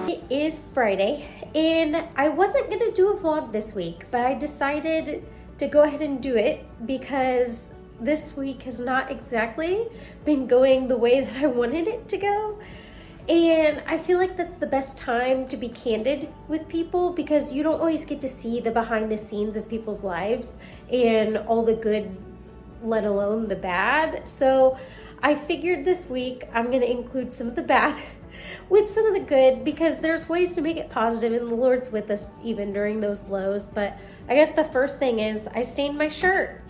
It is Friday, and I wasn't gonna do a vlog this week, but I decided to go ahead and do it because this week has not exactly been going the way that I wanted it to go. And I feel like that's the best time to be candid with people because you don't always get to see the behind the scenes of people's lives and all the good, let alone the bad. So I figured this week I'm gonna include some of the bad with some of the good because there's ways to make it positive and the Lord's with us even during those lows. But I guess the first thing is I stained my shirt.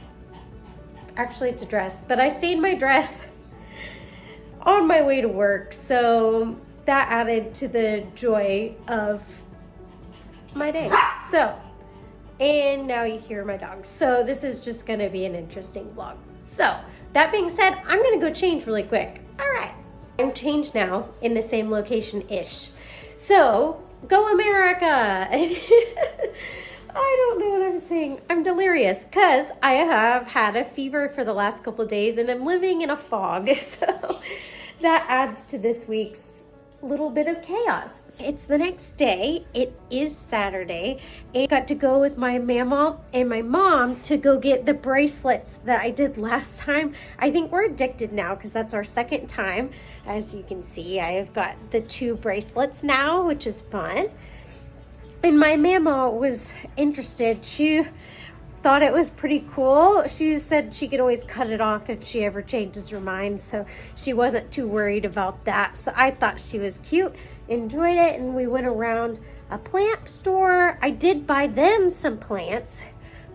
Actually, it's a dress, but I stained my dress on my way to work. So that added to the joy of my day. So, and now you hear my dog. So this is just gonna be an interesting vlog. So that being said, I'm gonna go change really quick. All right. I'm changed now in the same location-ish. So, go America! I don't know what I'm saying. I'm delirious because I have had a fever for the last couple of days and I'm living in a fog. So that adds to this week's little bit of chaos. It's the next day. It is Saturday. I got to go with my mama and my mom to go get the bracelets that I did last time. I think we're addicted now because that's our second time. As you can see, I have got the 2 bracelets now, which is fun. And my mama was interested. She thought it was pretty cool. She said she could always cut it off if she ever changes her mind, so she wasn't too worried about that. So I thought she was cute, enjoyed it, and we went around a plant store. I did buy them some plants.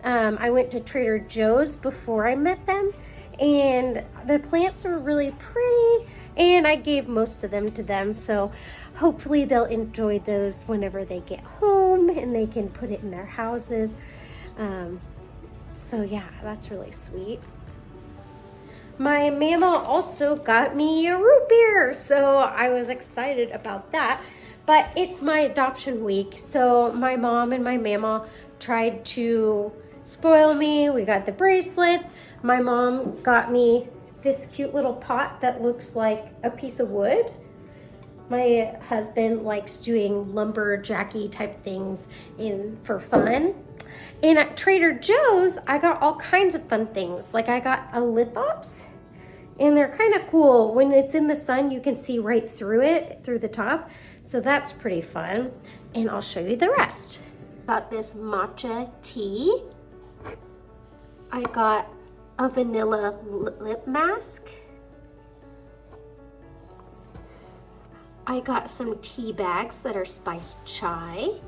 I went to Trader Joe's before I met them, and the plants were really pretty, and I gave most of them to them, so hopefully they'll enjoy those whenever they get home and they can put it in their houses. So yeah, that's really sweet. My mama also got me a root beer, so I was excited about that. But it's my adoption week, so my mom and my mama tried to spoil me. We got the bracelets. My mom got me this cute little pot that looks like a piece of wood. My husband likes doing lumberjacky type things for fun. And at Trader Joe's, I got all kinds of fun things. Like I got a lithops, and they're kind of cool. When it's in the sun, you can see right through it, through the top. So that's pretty fun. And I'll show you the rest. Got this matcha tea. I got a vanilla lip mask. I got some tea bags that are spiced chai.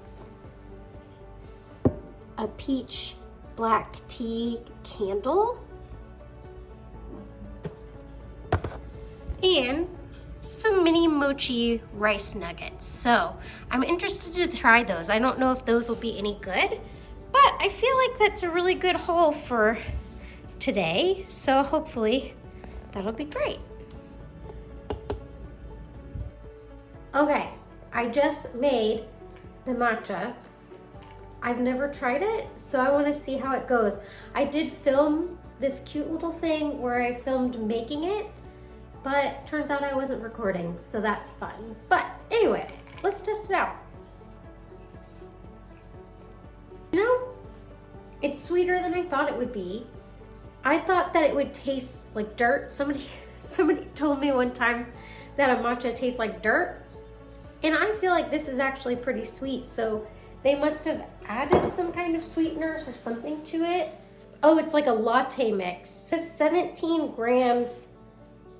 A peach black tea candle. And some mini mochi rice nuggets. So I'm interested to try those. I don't know if those will be any good, but I feel like that's a really good haul for today. So hopefully that'll be great. Okay, I just made the matcha. I've never tried it, so I want to see how it goes. I did film this cute little thing where I filmed making it, but turns out I wasn't recording, so that's fun. But anyway, let's test it out. You know, it's sweeter than I thought it would be. I thought that it would taste like dirt. Somebody told me one time that a matcha tastes like dirt. And I feel like this is actually pretty sweet, so they must have added some kind of sweeteners or something to it. Oh, it's like a latte mix. Just 17 grams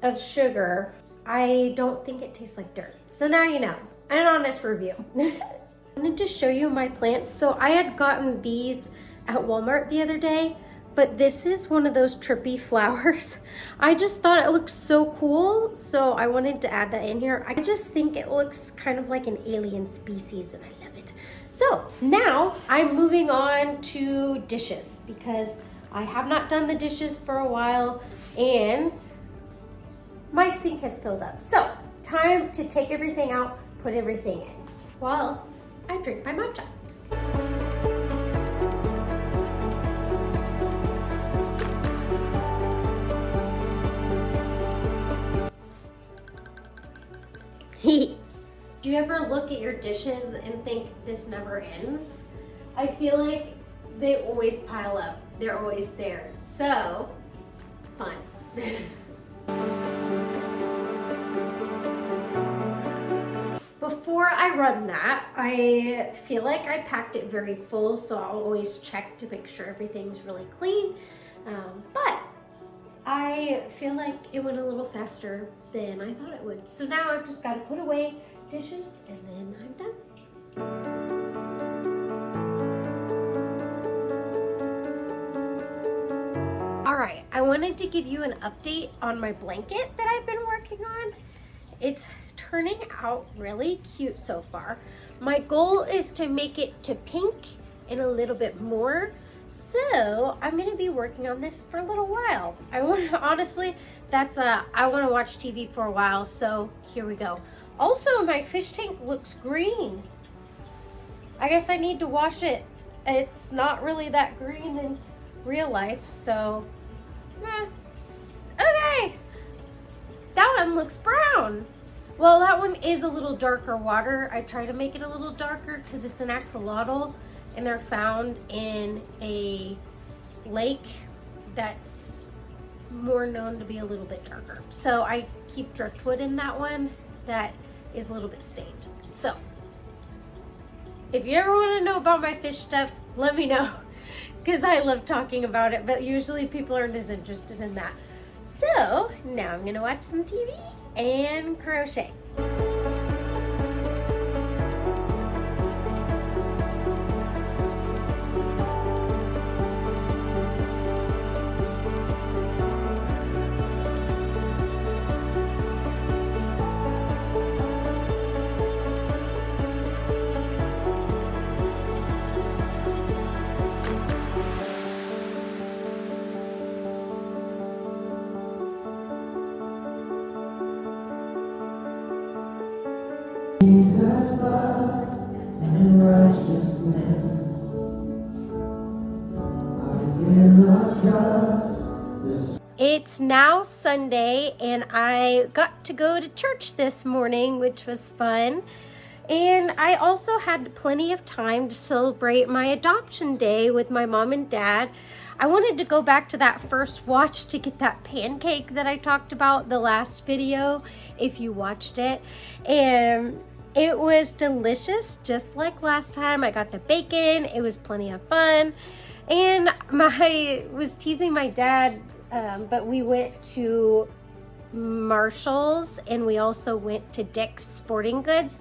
of sugar. I don't think it tastes like dirt. So now you know, an honest review. I wanted to show you my plants. So I had gotten these at Walmart the other day, but this is one of those trippy flowers. I just thought it looked so cool, so I wanted to add that in here. I just think it looks kind of like an alien species and I love it. So now I'm moving on to dishes because I have not done the dishes for a while and my sink has filled up. So time to take everything out, put everything in while I drink my matcha. Do you ever look at your dishes and think this never ends? I feel like they always pile up. They're always there. So, fun. Before I run that, I feel like I packed it very full, so I'll always check to make sure everything's really clean. But I feel like it went a little faster than I thought it would. So now I've just got to put away dishes and then I'm done. All right, I wanted to give you an update on my blanket that I've been working on. It's turning out really cute so far. My goal is to make it to pink and a little bit more. So I'm gonna be working on this for a little while. I want to, honestly, I want to watch TV for a while, so here we go. Also, my fish tank looks green. I guess I need to wash it. It's not really that green in real life, so okay. That one looks brown. Well, that one is a little darker water. I try to make it a little darker because it's an axolotl and they're found in a lake that's more known to be a little bit darker. So I keep driftwood in that one that is a little bit stained. So if you ever want to know about my fish stuff, let me know because I love talking about it, but usually people aren't as interested in that. So now I'm gonna watch some TV and crochet. Jesus' blood and righteousness, I dare not trust. It's now Sunday and I got to go to church this morning, which was fun. And I also had plenty of time to celebrate my adoption day with my mom and dad. I wanted to go back to that first watch to get that pancake that I talked about the last video, if you watched it. And it was delicious, just like last time. I got the bacon, it was plenty of fun. And I was teasing my dad, but we went to Marshall's and we also went to Dick's Sporting Goods.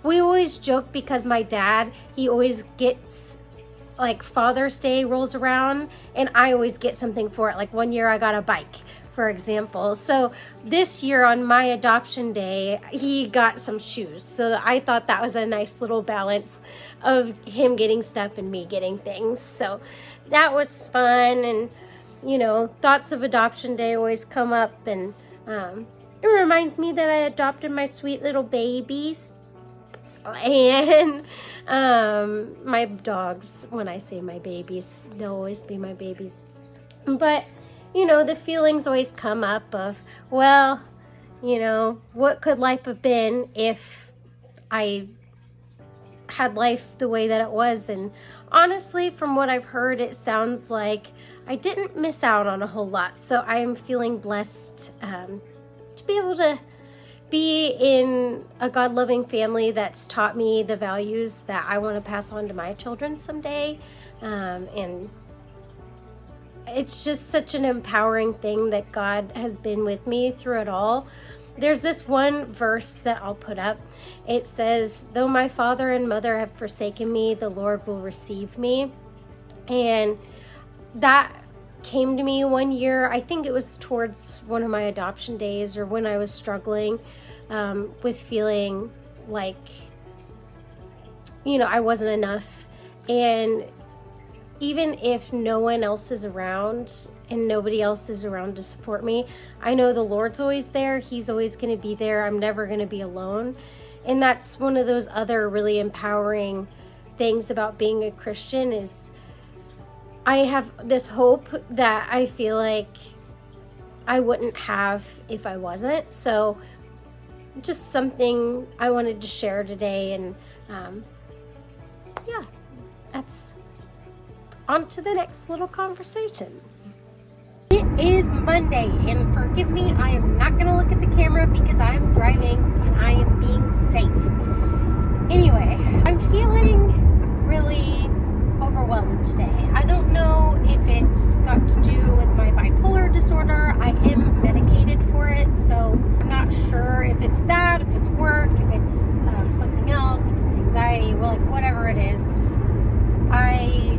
We always joke because my dad, he always gets, like Father's Day rolls around and I always get something for it. Like one year I got a bike, for example. So this year on my adoption day, he got some shoes. So I thought that was a nice little balance of him getting stuff and me getting things. So that was fun. And, you know, thoughts of adoption day always come up. And it reminds me that I adopted my sweet little babies. And my dogs, when I say my babies, they'll always be my babies. But, you know, the feelings always come up of, well, you know, what could life have been if I had life the way that it was? And honestly, from what I've heard, it sounds like I didn't miss out on a whole lot. So I'm feeling blessed to be able to be in a God-loving family that's taught me the values that I want to pass on to my children someday. And it's just such an empowering thing that God has been with me through it all. There's this one verse that I'll put up. It says, "Though my father and mother have forsaken me, the Lord will receive me." And that came to me one year. I think it was towards one of my adoption days or when I was struggling with feeling like, you know, I wasn't enough. And even if no one else is around and nobody else is around to support me, I know the Lord's always there. He's always going to be there. I'm never going to be alone. And that's one of those other really empowering things about being a Christian is I have this hope that I feel like I wouldn't have if I wasn't. So just something I wanted to share today. And yeah, that's on to the next little conversation. It is Monday, and forgive me, I am not going to look at the camera because I am driving and I am being safe. Anyway, I'm feeling really overwhelmed today. I don't know if it's got to do with my bipolar disorder. I am medicated for it, so I'm not sure if it's that, if it's work, if it's something else, if it's anxiety, well, like whatever it is. I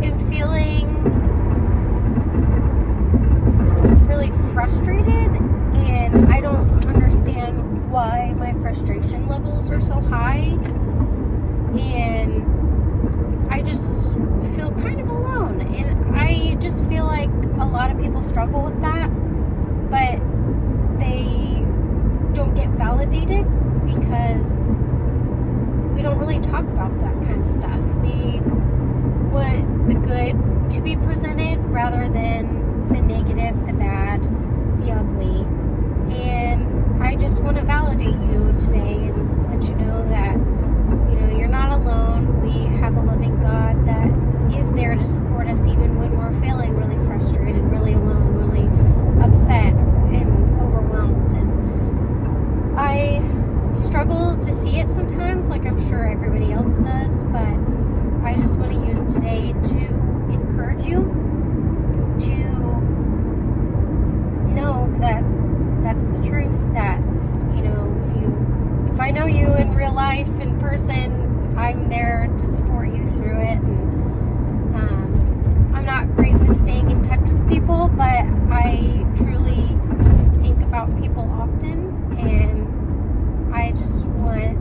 am feeling really frustrated, and I don't understand why my frustration levels are so high, and I just feel kind of alone, and I just feel like a lot of people struggle with that, but they don't get validated because we don't really talk about that kind of stuff. We want the good to be presented rather than the negative, the bad, the ugly. And I just want to validate you today and let you know that, you know, you're not alone. We have a loving God that is there to support us even when we're feeling really frustrated, really alone, really upset and overwhelmed. And I struggle to see it sometimes, like I'm sure everybody else does, but I just want to use today to encourage you to know that that's the truth, that, you know, if I know you in real life, in person, I'm there to support you through it. And I'm not great with staying in touch with people, but I truly think about people often, and I just want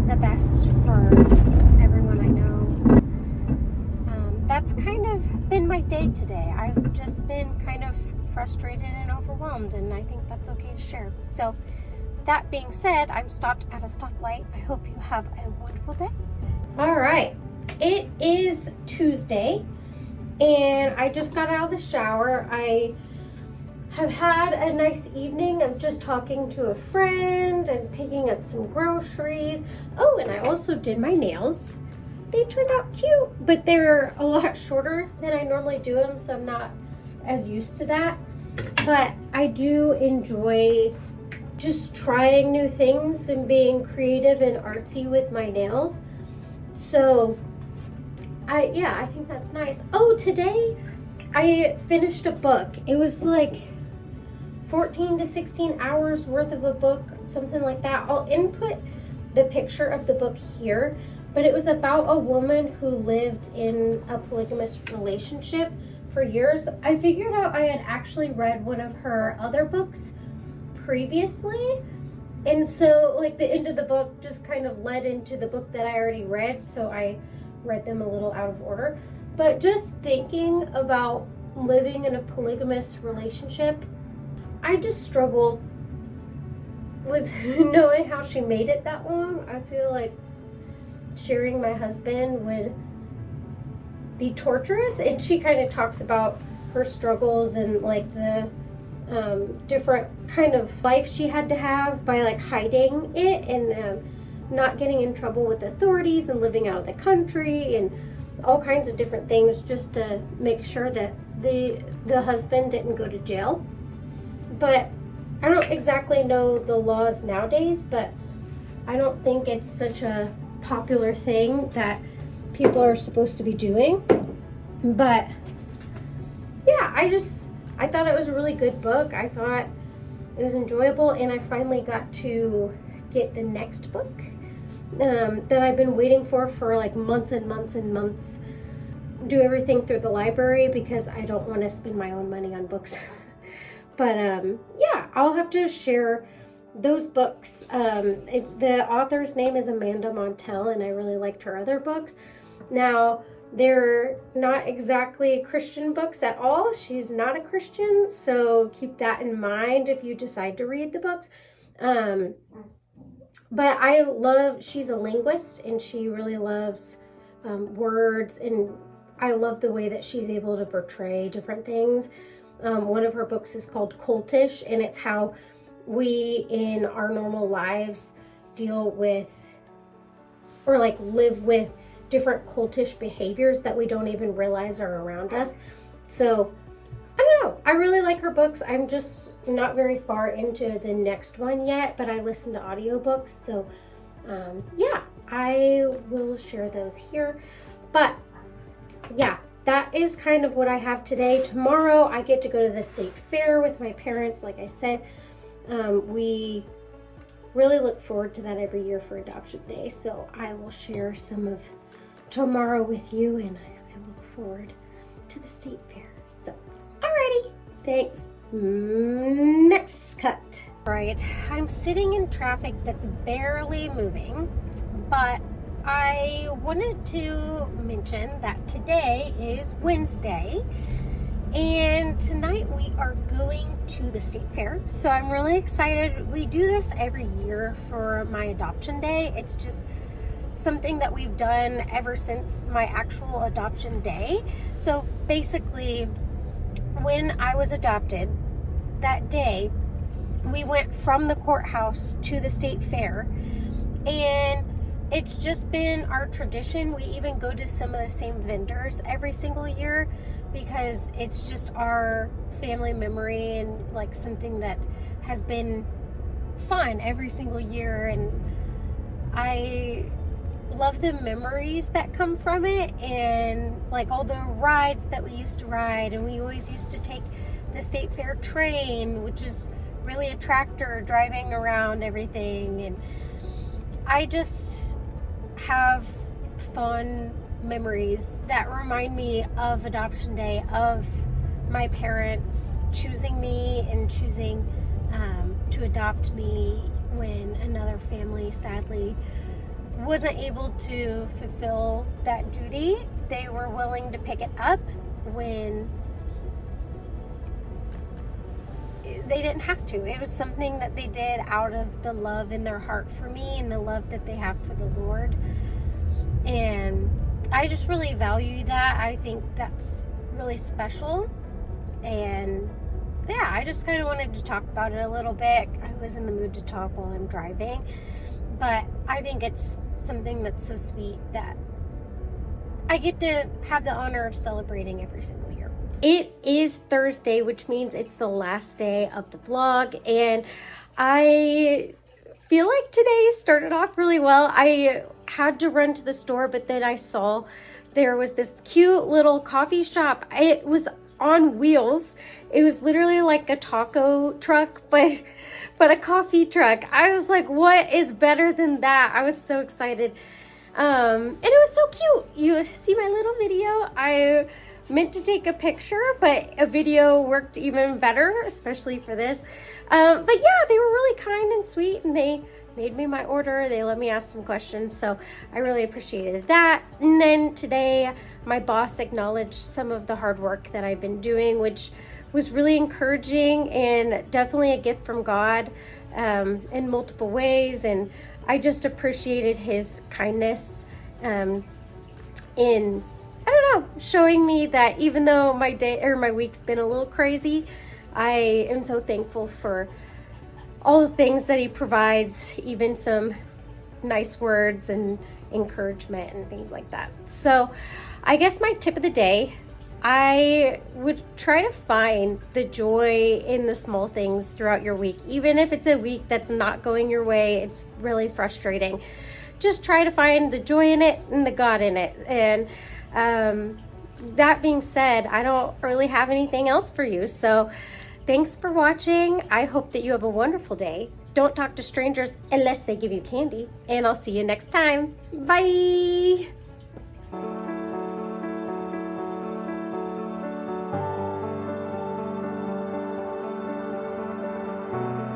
the best for everyone I know. That's kind of been my day today. I've just been kind of frustrated and overwhelmed, and I think that's okay to share. So that being said, I'm stopped at a stoplight. I hope you have a wonderful day. All right, it is Tuesday, and I just got out of the shower. I have had a nice evening of just talking to a friend and picking up some groceries. Oh, and I also did my nails. They turned out cute, but they're a lot shorter than I normally do them, so I'm not as used to that. But I do enjoy just trying new things and being creative and artsy with my nails. So I think that's nice. Oh, today I finished a book. It was like 14 to 16 hours worth of a book, something like that. I'll input the picture of the book here, but it was about a woman who lived in a polygamous relationship for years. I figured out I had actually read one of her other books previously, and so like the end of the book just kind of led into the book that I already read, so I read them a little out of order. But just thinking about living in a polygamous relationship, I just struggle with knowing how she made it that long. I feel like sharing my husband would be torturous, and she kind of talks about her struggles and like the different kind of life she had to have by like hiding it and not getting in trouble with authorities and living out of the country and all kinds of different things just to make sure that the husband didn't go to jail. But I don't exactly know the laws nowadays, but I don't think it's such a popular thing that people are supposed to be doing. But yeah, I thought it was a really good book. I thought it was enjoyable, and I finally got to get the next book that I've been waiting for like months and months and months. Do everything through the library because I don't want to spend my own money on books. But yeah, I'll have to share those books. The author's name is Amanda Montell, and I really liked her other books. Now, they're not exactly Christian books at all. She's not a Christian, so keep that in mind if you decide to read the books. But she's a linguist, and she really loves words, and I love the way that she's able to portray different things. One of her books is called Cultish, and it's how we in our normal lives deal with or like live with different cultish behaviors that we don't even realize are around us. So I don't know, I really like her books. I'm just not very far into the next one yet, but I listen to audiobooks, so yeah, I will share those here. But yeah, that is kind of what I have today. Tomorrow I get to go to the state fair with my parents. Like I said, we really look forward to that every year for Adoption Day, so I will share some of tomorrow with you, and I look forward to the state fair. So alrighty, thanks. Next cut. All right, I'm sitting in traffic that's barely moving, but I wanted to mention that today is Wednesday, and tonight we are going to the state fair. So I'm really excited. We do this every year for my adoption day. It's just something that we've done ever since my actual adoption day. So basically, when I was adopted, that day we went from the courthouse to the state fair, and it's just been our tradition. We even go to some of the same vendors every single year because it's just our family memory and like something that has been fun every single year. And I love the memories that come from it, and like all the rides that we used to ride. And we always used to take the state fair train, which is really a tractor driving around everything. And I just have fond memories that remind me of Adoption Day, of my parents choosing me and choosing to adopt me when another family sadly wasn't able to fulfill that duty. They were willing to pick it up when they didn't have to. It was something that they did out of the love in their heart for me and the love that they have for the Lord. And I just really value that. I think that's really special. And yeah, I just kind of wanted to talk about it a little bit. I was in the mood to talk while I'm driving, but I think it's something that's so sweet that I get to have the honor of celebrating every single year. It is Thursday, which means it's the last day of the vlog, and I feel like today started off really well. I had to run to the store, but then I saw there was this cute little coffee shop. It was on wheels. It was literally like a taco truck, but a coffee truck. I was like, what is better than that? I was so excited. And it was so cute. You see my little video. I meant to take a picture, but a video worked even better, especially for this. But yeah, they were really kind and sweet, and they made me my order. They let me ask some questions, so I really appreciated that. And then today, my boss acknowledged some of the hard work that I've been doing, which was really encouraging and definitely a gift from God in multiple ways. And I just appreciated his kindness in, I don't know, showing me that even though my day or my week's been a little crazy, I am so thankful for all the things that he provides, even some nice words and encouragement and things like that. So I guess my tip of the day, I would try to find the joy in the small things throughout your week. Even if it's a week that's not going your way, it's really frustrating. Just try to find the joy in it and the God in it. And that being said, I don't really have anything else for you. So thanks for watching. I hope that you have a wonderful day. Don't talk to strangers unless they give you candy. And I'll see you next time. Bye.